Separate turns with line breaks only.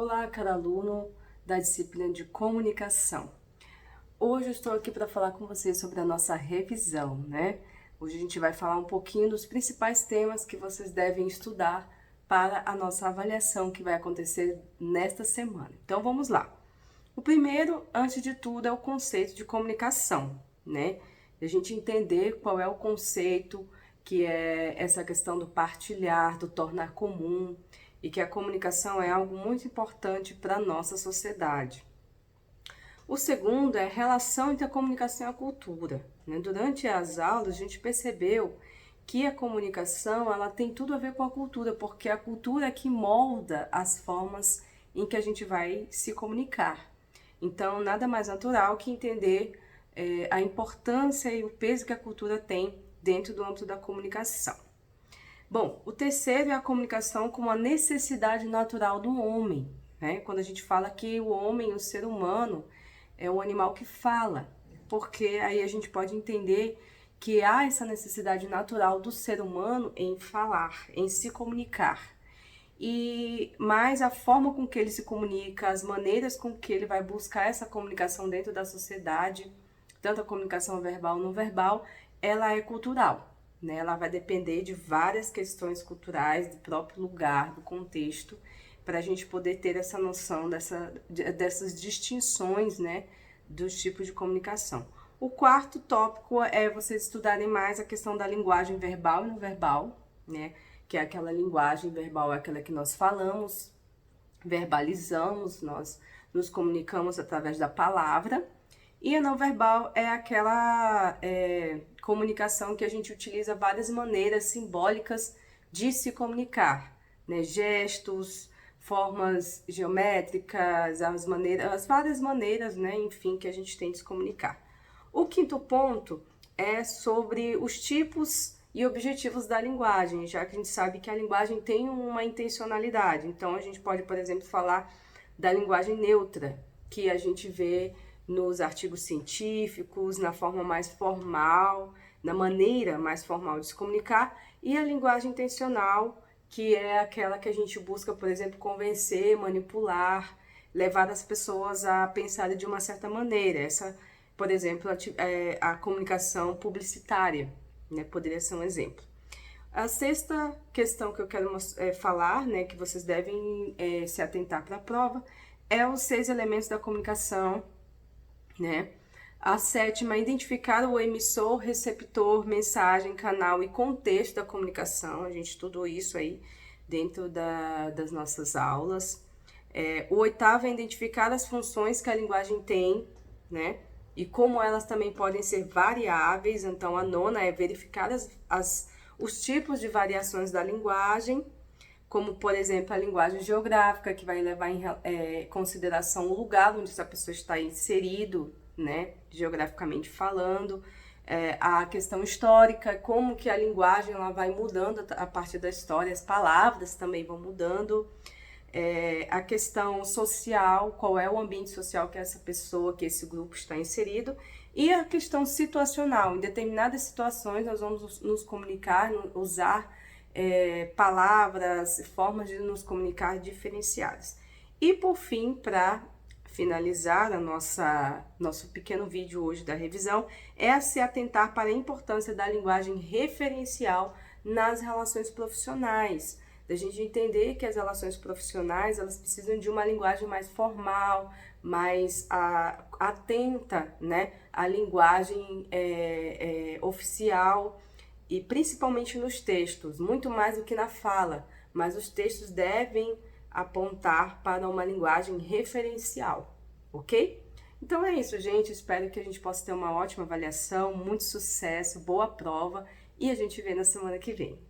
Olá, caro aluno da disciplina de comunicação. Hoje eu estou aqui para falar com vocês sobre a nossa revisão, né? Hoje a gente vai falar um pouquinho dos principais temas que vocês devem estudar para a nossa avaliação que vai acontecer nesta semana. Então vamos lá. O primeiro, antes de tudo, é o conceito de comunicação, né? A gente entender qual é o conceito, que é essa questão do partilhar, do tornar comum, e que a comunicação é algo muito importante para a nossa sociedade. O segundo é a relação entre a comunicação e a cultura, né? Durante as aulas, a gente percebeu que a comunicação ela tem tudo a ver com a cultura, porque a cultura é que molda as formas em que a gente vai se comunicar. Então, nada mais natural que entender a importância e o peso que a cultura tem dentro do âmbito da comunicação. Bom, o terceiro é a comunicação como a necessidade natural do homem, né? Quando a gente fala que o homem, o ser humano, é um animal que fala, porque aí a gente pode entender que há essa necessidade natural do ser humano em falar, em se comunicar. Mas a forma com que ele se comunica, as maneiras com que ele vai buscar essa comunicação dentro da sociedade, tanto a comunicação verbal ou não verbal, ela é cultural, né? Ela vai depender de várias questões culturais, do próprio lugar, do contexto, para a gente poder ter essa noção dessas distinções, né, dos tipos de comunicação. O quarto tópico é vocês estudarem mais a questão da linguagem verbal e não verbal, né? Que é aquela linguagem verbal, é aquela que nós falamos, verbalizamos, nós nos comunicamos através da palavra. E a não verbal é aquela comunicação que a gente utiliza várias maneiras simbólicas de se comunicar, né? Gestos, formas geométricas, as várias maneiras, né? Enfim, que a gente tem de se comunicar. O quinto ponto é sobre os tipos e objetivos da linguagem, já que a gente sabe que a linguagem tem uma intencionalidade. Então, a gente pode, por exemplo, falar da linguagem neutra, que a gente vê nos artigos científicos, na forma mais formal, na maneira mais formal de se comunicar, e a linguagem intencional, que é aquela que a gente busca, por exemplo, convencer, manipular, levar as pessoas a pensarem de uma certa maneira. Essa, por exemplo, a comunicação publicitária, né, poderia ser um exemplo. A sexta questão que eu quero falar, né, que vocês devem se atentar para a prova, é os 6 elementos da comunicação, né? A sétima, identificar o emissor, receptor, mensagem, canal e contexto da comunicação. A gente estudou isso aí dentro das nossas aulas. O oitavo é identificar as funções que a linguagem tem, né? E como elas também podem ser variáveis. Então, a nona é verificar os tipos de variações da linguagem, como, por exemplo, a linguagem geográfica, que vai levar em consideração o lugar onde essa pessoa está inserido, né, geograficamente falando, a questão histórica, como que a linguagem ela vai mudando a partir da história, as palavras também vão mudando, a questão social, qual é o ambiente social que essa pessoa, que esse grupo está inserido, e a questão situacional. Em determinadas situações nós vamos nos comunicar, usar palavras, formas de nos comunicar diferenciadas. E por fim, para finalizar nosso pequeno vídeo hoje da revisão, é se atentar para a importância da linguagem referencial nas relações profissionais. Da gente entender que as relações profissionais elas precisam de uma linguagem mais formal, mais atenta, né, à linguagem oficial, e principalmente nos textos, muito mais do que na fala, mas os textos devem apontar para uma linguagem referencial, ok? Então é isso, gente. Espero que a gente possa ter uma ótima avaliação, muito sucesso, boa prova e a gente vê na semana que vem.